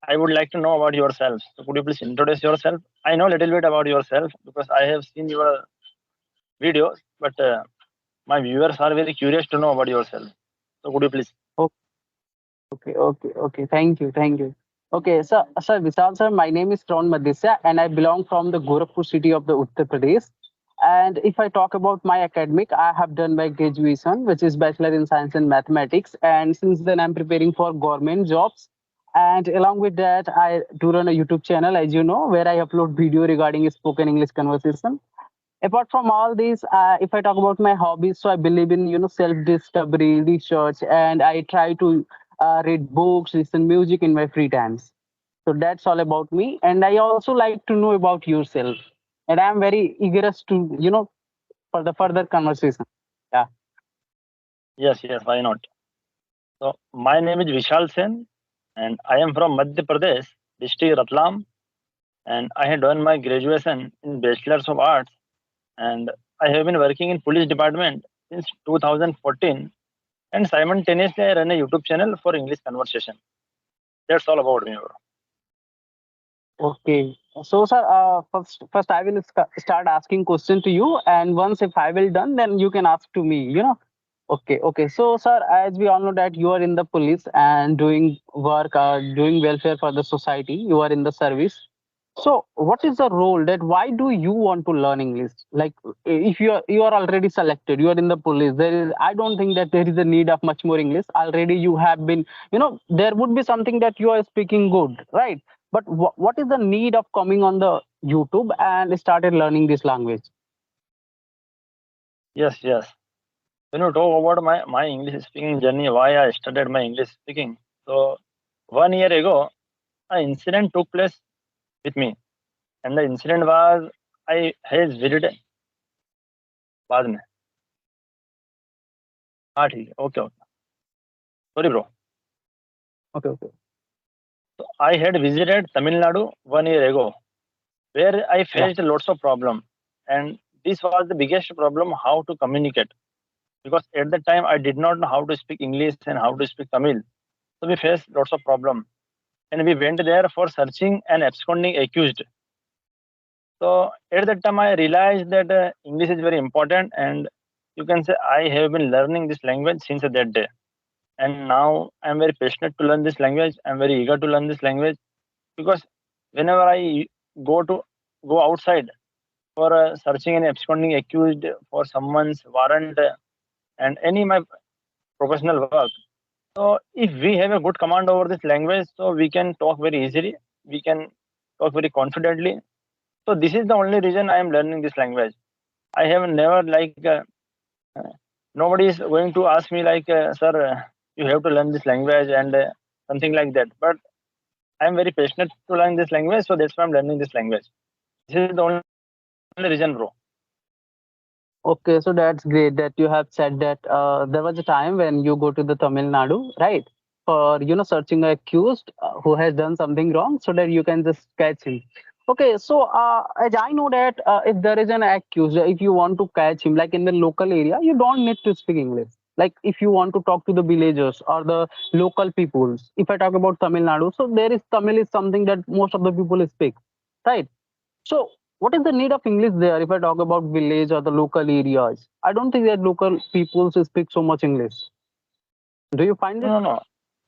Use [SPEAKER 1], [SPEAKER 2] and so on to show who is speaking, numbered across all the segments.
[SPEAKER 1] I would like to know about yourself. So could you please introduce yourself? I know a little bit about yourself because I have seen your videos, but my viewers are very curious to know about yourself. So could you please?
[SPEAKER 2] Okay. Thank you. Okay, sir, Vishal sir, my name is Ron Madisya, and I belong from the Gorakhpur city of the Uttar Pradesh. And if I talk about my academic, I have done my graduation, which is Bachelor in Science and Mathematics. And since then, I'm preparing for government jobs. And along with that, I do run a YouTube channel, as you know, where I upload video regarding spoken English conversation. Apart from all these, if I talk about my hobbies, so I believe in self discovery, research, and I try to read books, listen music in my free times. So that's all about me, and I also like to know about yourself, and I'm very eager to for the further conversation. Yeah.
[SPEAKER 1] Yes, yes, why not? So my name is Vishal Sen, and I am from Madhya Pradesh, district Ratlam, and I had done my graduation in Bachelor's of Arts, and I have been working in police department since 2014, and simultaneously I run a YouTube channel for English conversation. That's all about me, bro.
[SPEAKER 2] Okay. So, sir, first I will start asking question to you, and once if I will done, then you can ask to me. Okay. So, sir, as we all know that you are in the police and doing work, doing welfare for the society. You are in the service. So, what is the role that why do you want to learn English? Like, if you are already selected, you are in the police. There is, I don't think that there is a need of much more English. Already, you have been, there would be something that you are speaking good, right? But what is the need of coming on the YouTube and started learning this language?
[SPEAKER 1] Yes, yes. When you talk about my English speaking journey, why I started my English speaking. So 1 year ago, an incident took place with me, and the incident was I has visited बाद में हाँ ठीक है okay okay sorry bro
[SPEAKER 2] Okay.
[SPEAKER 1] so I had visited Tamil Nadu 1 year ago where I
[SPEAKER 2] Yeah.
[SPEAKER 1] faced lots of problem and this was the biggest problem how to communicate because at that time I did not know how to speak English and how to speak Tamil so we faced lots of problem and we went there for searching and absconding accused. So at that time, I realized that English is very important, and you can say I have been learning this language since that day. And now I'm very passionate to learn this language. I'm very eager to learn this language because whenever I go to go outside for searching and absconding accused for someone's warrant and any my professional work. So if we have a good command over this language, so we can talk very easily. We can talk very confidently. So this is the only reason I am learning this language. I have never uh, nobody is going to ask me sir, you have to learn this language and something like that. But I am very passionate to learn this language, so that's why I'm learning this language. This is the only reason, bro.
[SPEAKER 2] Okay, so that's great that you have said that there was a time when you go to the Tamil Nadu, right? For searching a accused who has done something wrong, so that you can just catch him. Okay, so as I know that if there is an accused, if you want to catch him, like in the local area, you don't need to speak English. Like if you want to talk to the villagers or the local peoples, if I talk about Tamil Nadu, so there is Tamil is something that most of the people speak, right? So, what is the need of English there if I talk about village or the local areas? I don't think that local people speak so much English. Do you find it?
[SPEAKER 1] No. No.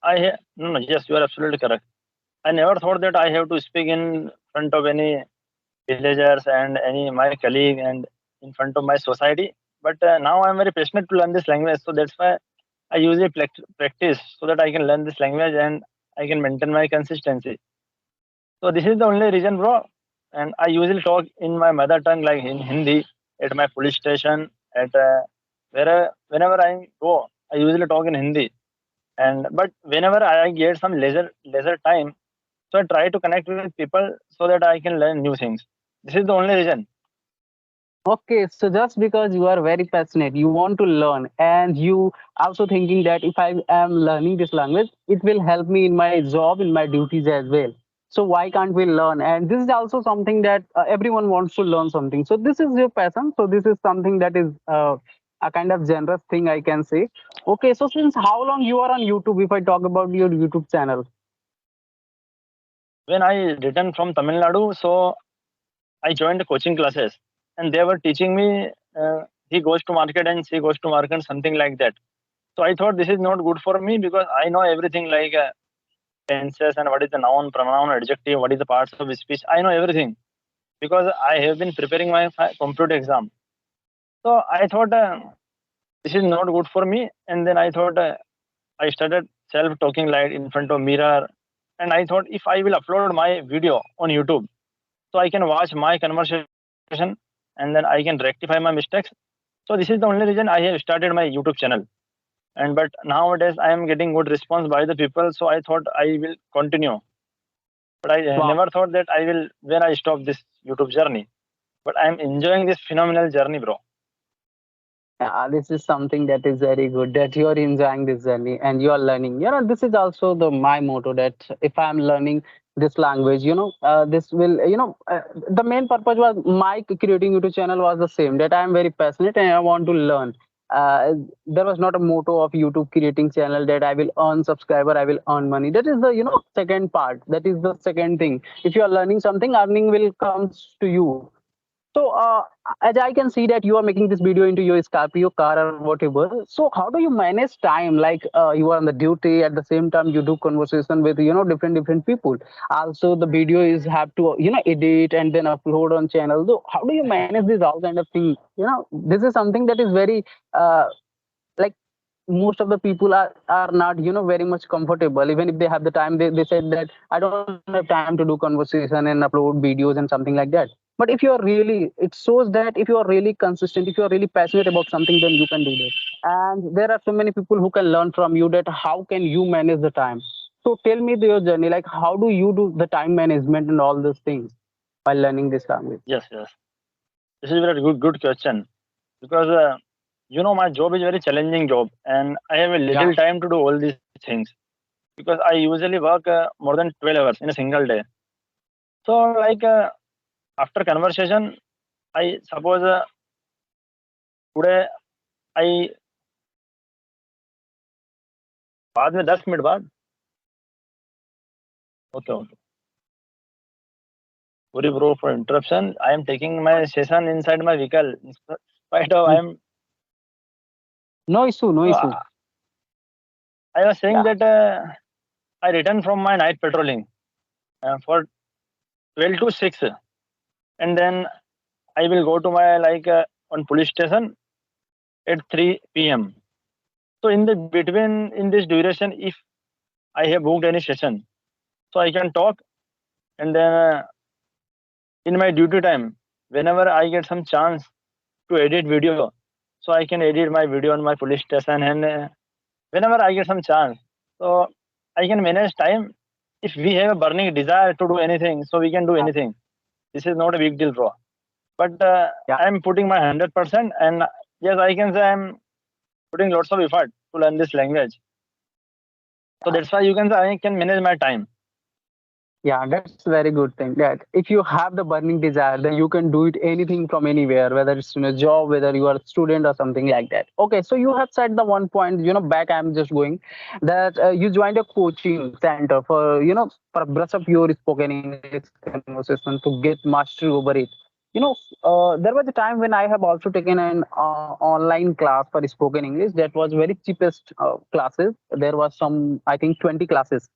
[SPEAKER 1] Yes, you are absolutely correct. I never thought that I have to speak in front of any villagers and any my colleague and in front of my society. But now I'm very passionate to learn this language, so that's why I usually practice so that I can learn this language and I can maintain my consistency. So this is the only reason, bro. And I usually talk in my mother tongue, like in Hindi, at my police station, at whenever I go, I usually talk in Hindi. And but whenever I get some leisure time, so I try to connect with people so that I can learn new things. This is the only reason.
[SPEAKER 2] Okay, so just because you are very passionate, you want to learn, and you also thinking that if I am learning this language, it will help me in my job, in my duties as well. So why can't we learn? And this is also something that everyone wants to learn something. So this is your passion. So this is something that is a kind of generous thing I can say. Okay, so since how long you are on YouTube? If I talk about your YouTube channel.
[SPEAKER 1] when I returned from Tamil Nadu, so I joined coaching classes, and they were teaching me. He goes to market and she goes to market, something like that. So I thought this is not good for me because I know everything like tenses and what is the noun, pronoun, adjective, what is the parts of speech. I know everything because I have been preparing my computer exam. So I thought this is not good for me, and then I thought I started self talking like in front of mirror, and I thought if I will upload my video on YouTube, so I can watch my conversation and then I can rectify my mistakes. So this is the only reason I have started my YouTube channel. And but nowadays I am getting good response by the people, so I thought I will continue. But I
[SPEAKER 2] Wow.
[SPEAKER 1] never thought that I will when I stop this YouTube journey. But I am enjoying this phenomenal journey, bro.
[SPEAKER 2] Yeah, this is something that is very good that you are enjoying this journey and you are learning. This is also the my motto that if I'm learning this language, this will, the main purpose was my creating YouTube channel was the same that I am very passionate and I want to learn. There was not a motto of YouTube creating channel that I will earn subscriber, I will earn money. That is the second part. That is the second thing. If you are learning something, earning will comes to you. So, as I can see that you are making this video into your Scorpio car or whatever. So, how do you manage time? Like you are on the duty at the same time you do conversation with different people. Also, the video is have to edit and then upload on channel. So, how do you manage this all kind of thing? This is something that is very like most of the people are not very much comfortable. Even if they have the time, they said that I don't have time to do conversation and upload videos and something like that. But if you are really, it shows that if you are really consistent, if you are really passionate about something, then you can do that. And there are so many people who can learn from you that how can you manage the time. So tell me your journey, like how do you do the time management and all those things while learning this language?
[SPEAKER 1] Yes, yes. This is a very good question because my job is very challenging job, and I have a
[SPEAKER 2] Yeah.
[SPEAKER 1] little time to do all these things because I usually work more than 12 hours in a single day. So like after conversation, I suppose today I बाद में 10 minute बाद okay, okay. Sorry bro for interruption. I am taking my session inside my vehicle. In spite of I am
[SPEAKER 2] No issue, no
[SPEAKER 1] so
[SPEAKER 2] issue.
[SPEAKER 1] I was saying
[SPEAKER 2] Yeah.
[SPEAKER 1] that I returned from my night patrolling for 12 to 6, and then I will go to my like on police station at 3 p.m. So in the between in this duration, if I have booked any session, so I can talk, and then in my duty time, whenever I get some chance to edit video, so I can edit my video on my police station, and whenever I get some chance, so I can manage time. If we have a burning desire to do anything, so we can do anything. This is not a big deal, bro. But
[SPEAKER 2] Yeah.
[SPEAKER 1] I'm putting my 100%, and yes, I can say I'm putting lots of effort to learn this language. So
[SPEAKER 2] Yeah.
[SPEAKER 1] that's why you can say I can manage my time.
[SPEAKER 2] Yeah, that's a very good thing. That if you have the burning desire, then you can do it anything from anywhere, whether it's in a job, whether you are a student or something like that. Okay, so you have said the one point, back I'm just going that you joined a coaching center for, for brush up your spoken English conversation to get mastery over it. There was a time when I have also taken an online class for spoken English that was very cheapest classes. There was some, I think, 20 classes,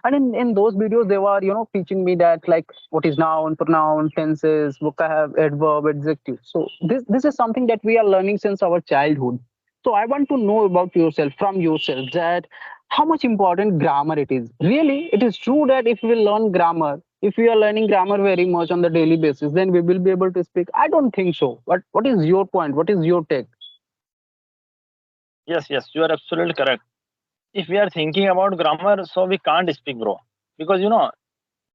[SPEAKER 2] and in those videos they were teaching me that like what is noun, pronoun, tenses, vocab, adverb, adjective. So this is something that we are learning since our childhood. So I want to know about yourself, from yourself, that how much important grammar it is. Really, it is true that if we learn grammar, if we are learning grammar very much on the daily basis, then we will be able to speak? I don't think so. But what is your point? What is your take?
[SPEAKER 1] Yes, yes, you are absolutely correct. If we are thinking about grammar, so we can't speak, bro. Because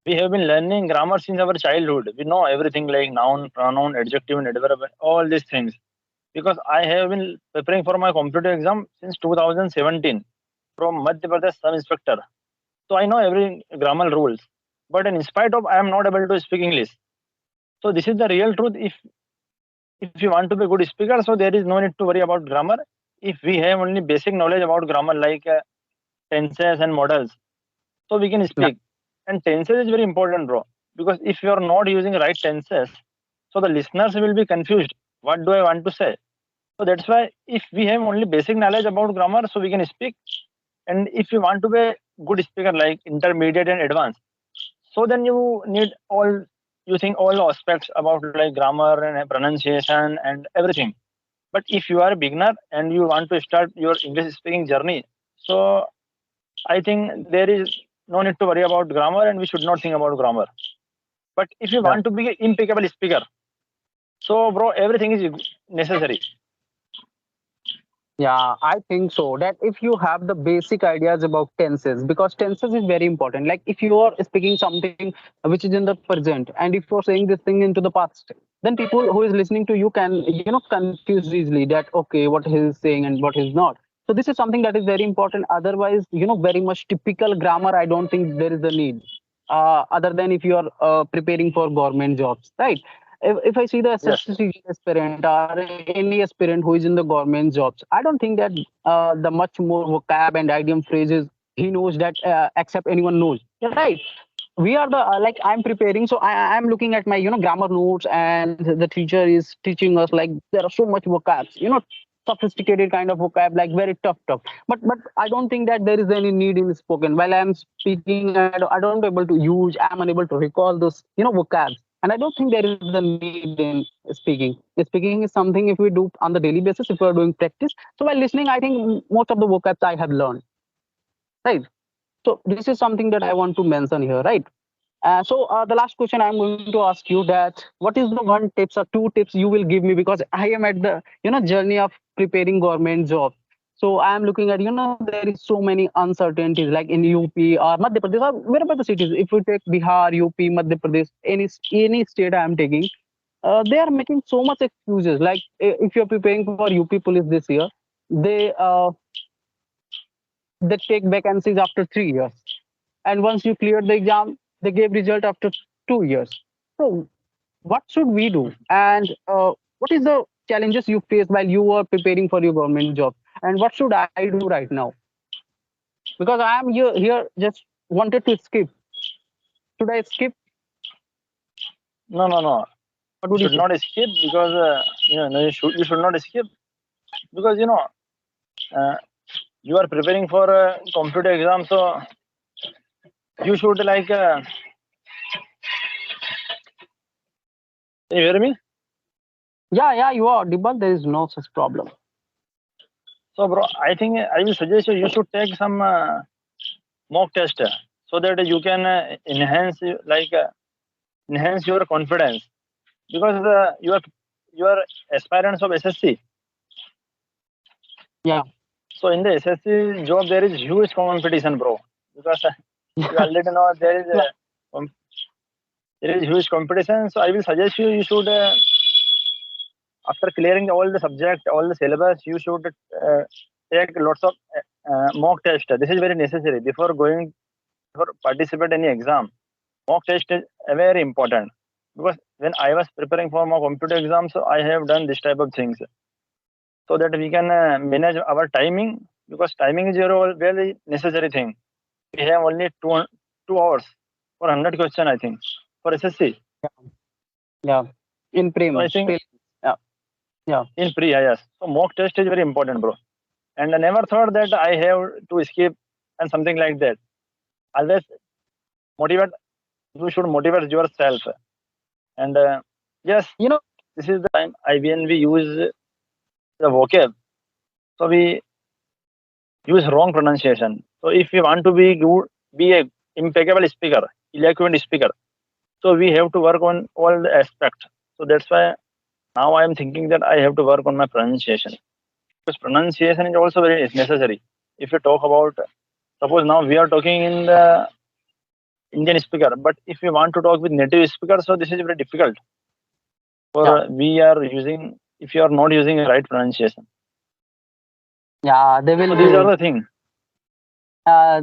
[SPEAKER 1] we have been learning grammar since our childhood. We know everything like noun, pronoun, adjective, and adverb, all these things. Because I have been preparing for my computer exam since 2017 from Madhya Pradesh sub inspector. So I know every grammar rules. But in spite of I am not able to speak English. So this is the real truth. If you want to be a good speaker, so there is no need to worry about grammar. If we have only basic knowledge about grammar like tenses and models, so we can
[SPEAKER 2] Yeah.
[SPEAKER 1] speak. And tenses is very important, bro. Because if you are not using right tenses, so the listeners will be confused. What do I want to say? So that's why if we have only basic knowledge about grammar, so we can speak. And if you want to be a good speaker, like intermediate and advanced, so then you need all using all aspects about like grammar and pronunciation and everything. But if you are a beginner and you want to start your English speaking journey, so I think there is no need to worry about grammar and we should not think about grammar. But if you
[SPEAKER 2] Yeah.
[SPEAKER 1] want to be an impeccable speaker, so bro, everything is necessary.
[SPEAKER 2] Yeah, I think so. That if you have the basic ideas about tenses, because tenses is very important. Like if you are speaking something which is in the present, and if you're saying this thing into the past, then people who is listening to you can, confuse easily that okay, what he's saying and what he's not. So this is something that is very important. Otherwise, very much typical grammar. I don't think there is a need. Other than if you are preparing for government jobs, right? If I see the
[SPEAKER 1] Yes,
[SPEAKER 2] SSC aspirant or any aspirant who is in the government jobs, I don't think that the much more vocab and idiom phrases he knows that except anyone knows. Yeah, right. We are the like I'm preparing, so I'm looking at my grammar notes, and the teacher is teaching us like there are so much vocabs, sophisticated kind of vocab, like very tough. But I don't think that there is any need in spoken. While I'm speaking, I don't able to use. I'm unable to recall those vocabs. And I don't think there is a need in speaking. Speaking is something if we do on the daily basis, if we are doing practice. So while listening, I think most of the vocabs I have learned, right? So this is something that I want to mention here, right? So the last question I'm going to ask you that what is the one tips or two tips you will give me, because I am at the journey of preparing government job. So I am looking at there is so many uncertainties like in UP or Madhya Pradesh or wherever the cities. If we take Bihar, UP, Madhya Pradesh, any state I am taking, they are making so much excuses. Like if you're preparing for UP police this year, they uh, they take vacancies after 3 years, and once you clear the exam they gave result after 2 years. So what should we do, and what is the challenges you face while you are preparing for your government job, and what should I do right now, because I am here just wanted to skip. Should I skip?
[SPEAKER 1] no.
[SPEAKER 2] What
[SPEAKER 1] You
[SPEAKER 2] would you
[SPEAKER 1] should
[SPEAKER 2] say?
[SPEAKER 1] not escape because no, you should not escape because uh, you are preparing for a computer exam, so you should like. Can you hear me?
[SPEAKER 2] Yeah, you are audible, there is no such problem.
[SPEAKER 1] So, bro, I think I will suggest you should take some mock test so that you can enhance your confidence because you are aspirants of SSC.
[SPEAKER 2] Yeah.
[SPEAKER 1] So in the SSC job there is huge competition, bro. Because you already know com- there is huge competition. So I will suggest you should after clearing all the subject, all the syllabus, you should take lots of mock test. This is very necessary before going for participate any exam. Mock test is very important because when I was preparing for my computer exams, so I have done this type of things so that we can manage our timing because timing is a very necessary thing. We have only 2 hours for 100 question, I think, for SSC.
[SPEAKER 2] Yeah, in
[SPEAKER 1] So I
[SPEAKER 2] prem.
[SPEAKER 1] think
[SPEAKER 2] Yeah. Yeah.
[SPEAKER 1] in pre, yes. So mock test is very important, bro. And I never thought that I have to skip and something like that. Always motivate. You should motivate yourself. And yes,
[SPEAKER 2] you know
[SPEAKER 1] this is the time when we use the vocab. So we use wrong pronunciation. So if we want to be good, be a impeccable speaker, eloquent speaker, so we have to work on all the aspects. So that's why now I am thinking that I have to work on my pronunciation because pronunciation is also very necessary. If you talk about, suppose now we are talking in the Indian speaker, but if you want to talk with native speaker, so this is very difficult. For
[SPEAKER 2] yeah,
[SPEAKER 1] we are using if you are not using a right pronunciation.
[SPEAKER 2] yeah, they
[SPEAKER 1] So
[SPEAKER 2] will
[SPEAKER 1] these are
[SPEAKER 2] be
[SPEAKER 1] the things.
[SPEAKER 2] uh,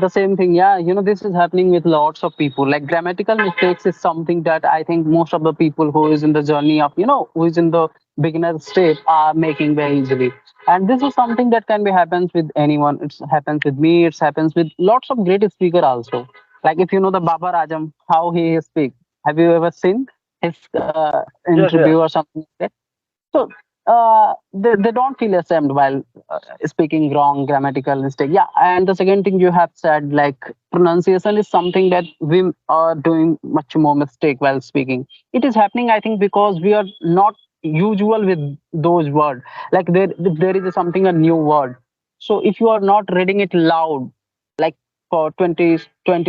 [SPEAKER 2] the same thing. Yeah, this is happening with lots of people. Like grammatical mistakes is something that I think most of the people who is in the journey of, who is in the beginner state are making very easily. And this is something that can be happens with anyone. It happens with me. It happens with lots of great speaker also. Like if you know the Baba Rajam, how he speak. Have you ever seen his
[SPEAKER 1] Yes,
[SPEAKER 2] interview
[SPEAKER 1] yes.
[SPEAKER 2] or something like that? So they don't feel ashamed while speaking wrong grammatical mistake. Yeah, and the second thing you have said, like pronunciation is something that we are doing much more mistake while speaking. It is happening, I think, because we are not usual with those words. Like there is something a new word. So if you are not reading it loud, like for 20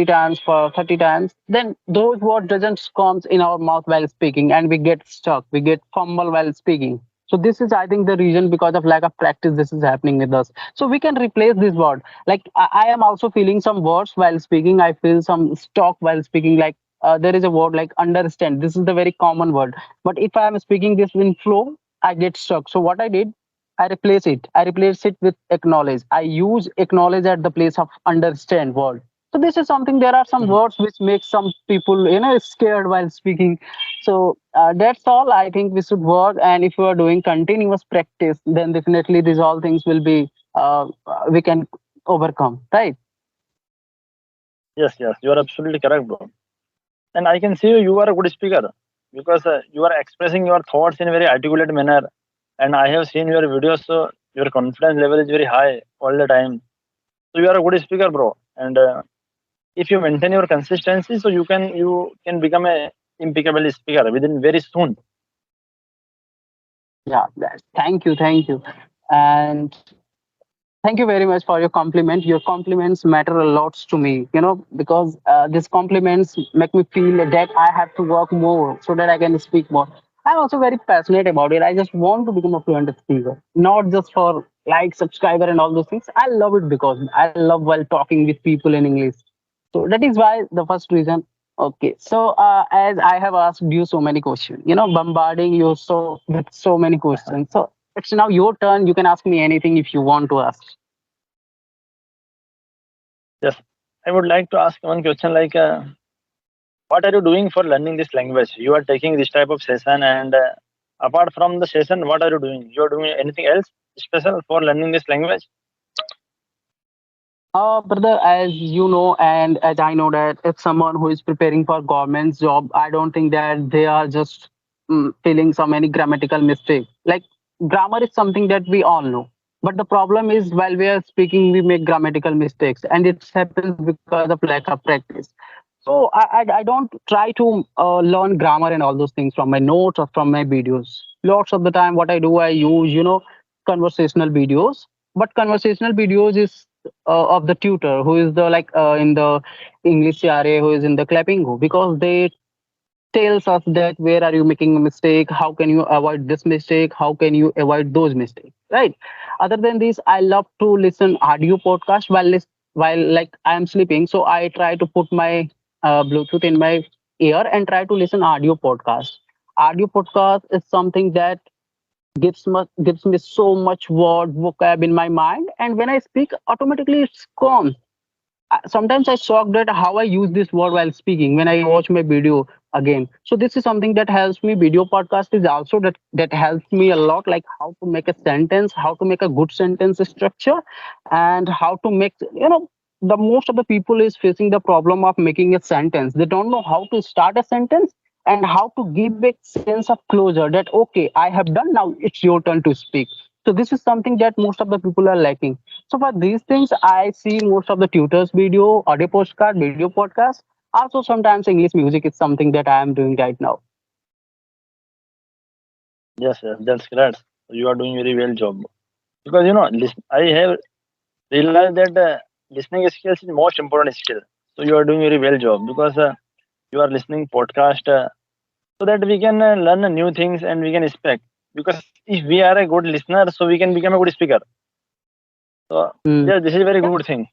[SPEAKER 2] times, for 30 times, then those words doesn't comes in our mouth while speaking, and we get stuck, we get fumble while speaking. So this is, I think, the reason because of lack of practice this is happening with us. So we can replace this word. Like I am also feeling some words while speaking. I feel some stock while speaking. Like there is a word like understand. This is the very common word. But if I am speaking this in flow, I get stuck. So what I did, I replace it. I replace it with acknowledge. I use acknowledge at the place of understand word. So this is something. There are some
[SPEAKER 1] Mhm.
[SPEAKER 2] words which make some people, scared while speaking. So that's all. I think we should work, and if we are doing continuous practice, then definitely these all things will be we can overcome. Right?
[SPEAKER 1] Yes, yes. You are absolutely correct, bro. And I can see you are a good speaker because you are expressing your thoughts in a very articulate manner. And I have seen your videos, so your confidence level is very high all the time. So you are a good speaker, bro. And if you maintain your consistency, so you can become a impeccable speaker within very soon.
[SPEAKER 2] Yeah. Thank you, and thank you very much for your compliment. Your compliments matter a lot to me, because these compliments make me feel that I have to work more so that I can speak more. I'm also very passionate about it. I just want to become a fluent speaker, not just for like, subscriber, and all those things. I love it because I love while talking with people in English. So that is why the first reason. Okay, so as I have asked you so many questions, bombarding you with so many questions. So it's now your turn. You can ask me anything if you want to ask.
[SPEAKER 1] Yes. I would like to ask one question like, what are you doing for learning this language? You are taking this type of session, and apart from the session, what are you doing? You are doing anything else special for learning this language?
[SPEAKER 2] Brother, as you know, and as I know, that if someone who is preparing for government's job, I don't think that they are just feeling so many grammatical mistakes. Like grammar is something that we all know, but the problem is while we are speaking, we make grammatical mistakes, and it happens because of lack of practice. So I don't try to learn grammar and all those things from my notes or from my videos. Lots of the time, what I do, I use conversational videos, but conversational videos is of the tutor who is the like in the English CRA, who is in the clapping go, because they tells us that where are you making a mistake, how can you avoid this mistake, how can you avoid those mistakes, right? Other than this, I love to listen audio podcast while like I am sleeping. So I try to put my Bluetooth in my ear and try to listen audio podcast. Audio podcast is something that gives me so much word vocab in my mind, and when I speak, automatically it's gone. Sometimes I shocked at how I use this word while speaking when I watch my video again. So this is something that helps me. Video podcast is also that helps me a lot, like how to make a sentence, how to make a good sentence structure, and how to make the most of the people is facing the problem of making a sentence. They don't know how to start a sentence and how to give a sense of closure that okay, I have done, now it's your turn to speak. So this is something that most of the people are lacking. So for these things, I see most of the tutors video, audio postcard, video podcast. Also, sometimes English music is something that I am doing right now.
[SPEAKER 1] Yes, yes, that's great. You are doing very well job because I have realized that listening skills is most important skill. So you are doing very well job because you are listening podcast so that we can learn new things and we can expect. Because if we are a good listener, so we can become a good speaker. So
[SPEAKER 2] Hmm.
[SPEAKER 1] yeah, this is a very
[SPEAKER 2] Yeah,
[SPEAKER 1] good thing.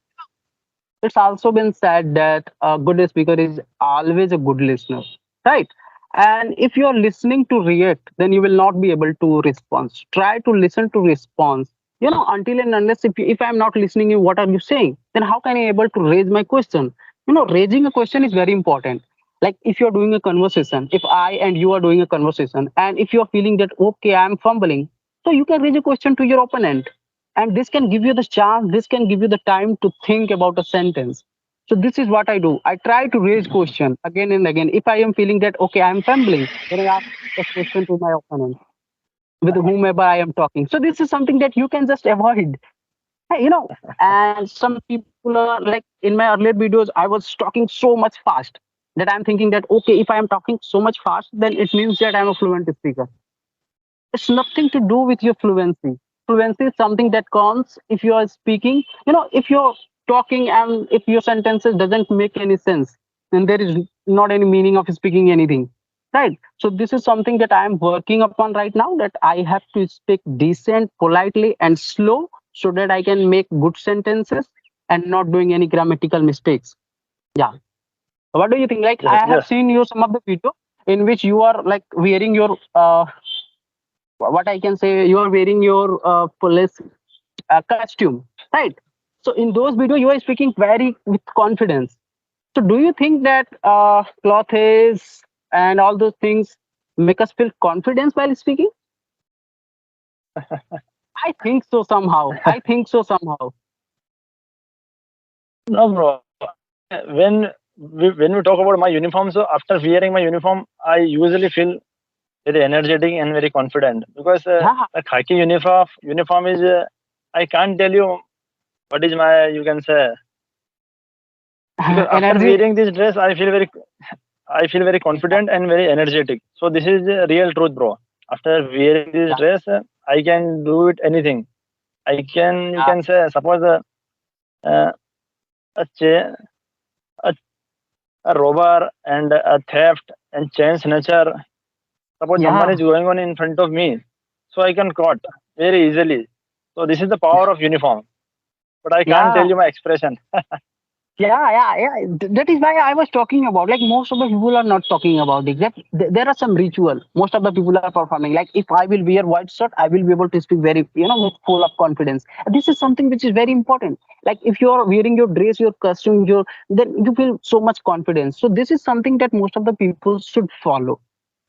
[SPEAKER 2] it's also been said that a good speaker is always a good listener, right? And if you are listening to react, then you will not be able to respond. Try to listen to response. Until and unless if I'm not listening you, what are you saying? Then how can I able to raise my question? Raising a question is very important. Like if you're doing a conversation, if I and you are doing a conversation, and if you're feeling that okay, I'm fumbling, so you can raise a question to your opponent, and this can give you the chance, this can give you the time to think about a sentence. So this is what I do. I try to raise question again and again. If I am feeling that okay, I am fumbling, then I ask the question to my opponent with whomever I am talking. So this is something that you can just avoid. Hey, and some people are like in my earlier videos, I was talking so much fast that I'm thinking that okay, if I am talking so much fast, then it means that I'm a fluent speaker. It's nothing to do with your fluency. Fluency is something that comes if you are speaking. If you're talking and if your sentences doesn't make any sense, then there is not any meaning of speaking anything, right? So this is something that I am working upon right now. That I have to speak decent, politely, and slow so that I can make good sentences and not doing any grammatical mistakes. Yeah. What do you think? Like I have
[SPEAKER 1] Yes.
[SPEAKER 2] seen you some of the video in which you are like wearing your what I can say, you are wearing your police costume, right? So in those videos, you are speaking very with confidence. So do you think that clothes and all those things make us feel confidence while speaking? I think so somehow. I think so somehow.
[SPEAKER 1] No, bro. When we talk about my uniform, so after wearing my uniform, I usually feel very energetic and very confident because
[SPEAKER 2] Yeah,
[SPEAKER 1] the khaki uniform is I can't tell you what is my, you can say, because after
[SPEAKER 2] energy.
[SPEAKER 1] wearing this dress I feel very confident and very energetic. So this is the real truth, bro. After wearing this
[SPEAKER 2] Yeah,
[SPEAKER 1] dress, I can do it anything. I can, you
[SPEAKER 2] yeah,
[SPEAKER 1] can say, suppose uh, a, cha- a a robber and a theft and change nature. Suppose someone
[SPEAKER 2] yeah,
[SPEAKER 1] is going on in front of me, so I can caught very easily. So this is the power of uniform. But I can't tell
[SPEAKER 2] yeah.
[SPEAKER 1] you my expression.
[SPEAKER 2] Yeah, yeah, yeah. That is why I was talking about. Like most of the people are not talking about it. That there are some ritual. Most of the people are performing. Like if I will wear white shirt, I will be able to speak very, with full of confidence. And this is something which is very important. Like if you are wearing your dress, your costume, then you feel so much confidence. So this is something that most of the people should follow.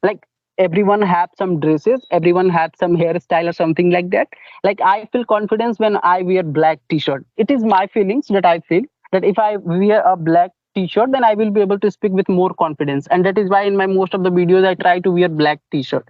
[SPEAKER 2] Like everyone have some dresses, everyone have some hairstyle or something like that. Like I feel confidence when I wear black t-shirt. It is my feelings that I feel that if I wear a black t-shirt, then I will be able to speak with more confidence. And that is why in my most of the videos I try to wear black t-shirt.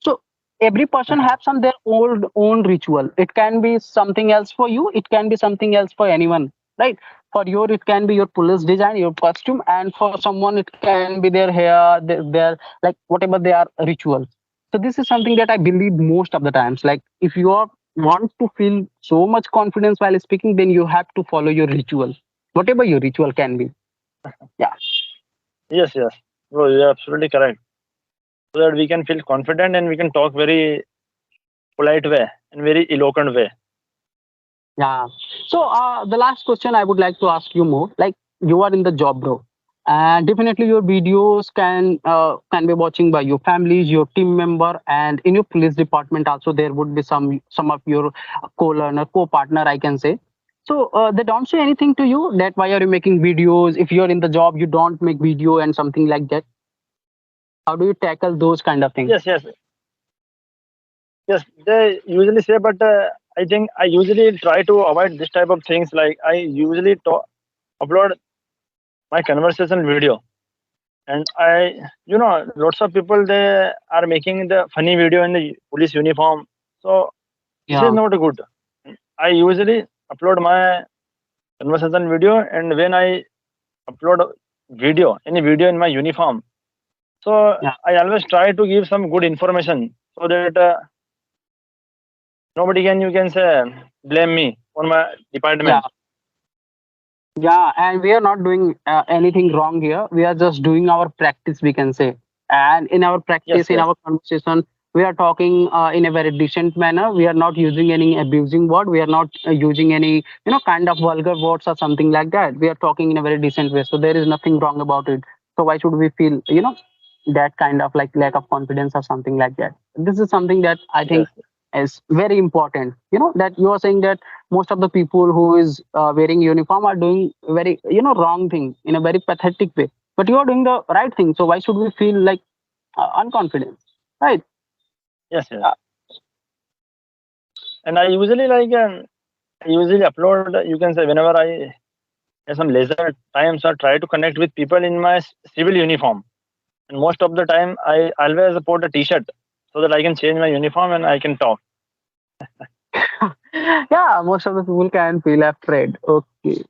[SPEAKER 2] So every person have some their own ritual. It can be something else for you, it can be something else for anyone, right? For your it can be your police design, your costume, and for someone it can be their hair, their like whatever they are rituals. So this is something that I believe most of the times. Like if you are want to feel so much confidence while speaking, then you have to follow your ritual, whatever your ritual can be. Yeah.
[SPEAKER 1] Yes, yes. Bro, you're absolutely correct. So that we can feel confident and we can talk very polite way and very eloquent way.
[SPEAKER 2] Yeah. So the last question I would like to ask you more, like you are in the job, bro, and definitely your videos can be watching by your families, your team member, and in your police department also there would be some of your co-learner, co-partner, I can say. So they don't say anything to you that why are you making videos? If you're in the job, you don't make video and something like that. How do you tackle those kind of things?
[SPEAKER 1] Yes, yes, yes. They usually say, but I think I usually try to avoid this type of things. Like I usually upload my conversation video, and lots of people they are making the funny video in the police uniform. So this is
[SPEAKER 2] Yeah.
[SPEAKER 1] not good. I usually upload my conversation video, and when I upload any video in my uniform, so
[SPEAKER 2] Yeah.
[SPEAKER 1] I always try to give some good information so that nobody can, you can say, blame me on my
[SPEAKER 2] Yeah.
[SPEAKER 1] department.
[SPEAKER 2] Yeah, and we are not doing anything wrong here. We are just doing our practice, we can say. And in our
[SPEAKER 1] Yes,
[SPEAKER 2] practice, in
[SPEAKER 1] yes,
[SPEAKER 2] our conversation, we are talking in a very decent manner. We are not using any abusing word. We are not using any, kind of vulgar words or something like that. We are talking in a very decent way. So there is nothing wrong about it. So why should we feel, that kind of like lack of confidence or something like that? This is something that I think
[SPEAKER 1] yes,
[SPEAKER 2] is very important. That you are saying that most of the people who is wearing uniform are doing very wrong thing in a very pathetic way, but you are doing the right thing, so why should we feel like unconfident, right?
[SPEAKER 1] yes, yes.
[SPEAKER 2] uh,
[SPEAKER 1] And I usually I usually upload. You can say whenever I and some leisure times I try to connect with people in my civil uniform. And most of the time, I always put a T-shirt so that I can change my uniform and I can talk.
[SPEAKER 2] Yeah, most of the people can feel afraid. Okay.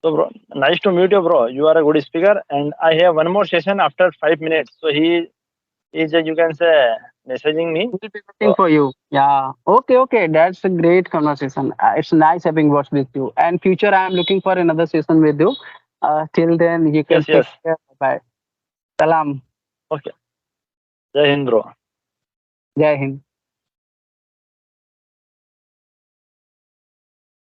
[SPEAKER 1] So, bro, nice to meet you, bro. You are a good speaker, and I have one more session after 5 minutes. So he is, you can say, messaging me.
[SPEAKER 2] We'll be waiting
[SPEAKER 1] So
[SPEAKER 2] for you. Yeah. Okay, okay. That's a great conversation. It's nice having words with you. And future, I am looking for another session with you. Till then, you can
[SPEAKER 1] yes,
[SPEAKER 2] take
[SPEAKER 1] yes.
[SPEAKER 2] care. Bye. Salam.
[SPEAKER 1] Okay. Jai Hind, bro.
[SPEAKER 2] Jai Hind.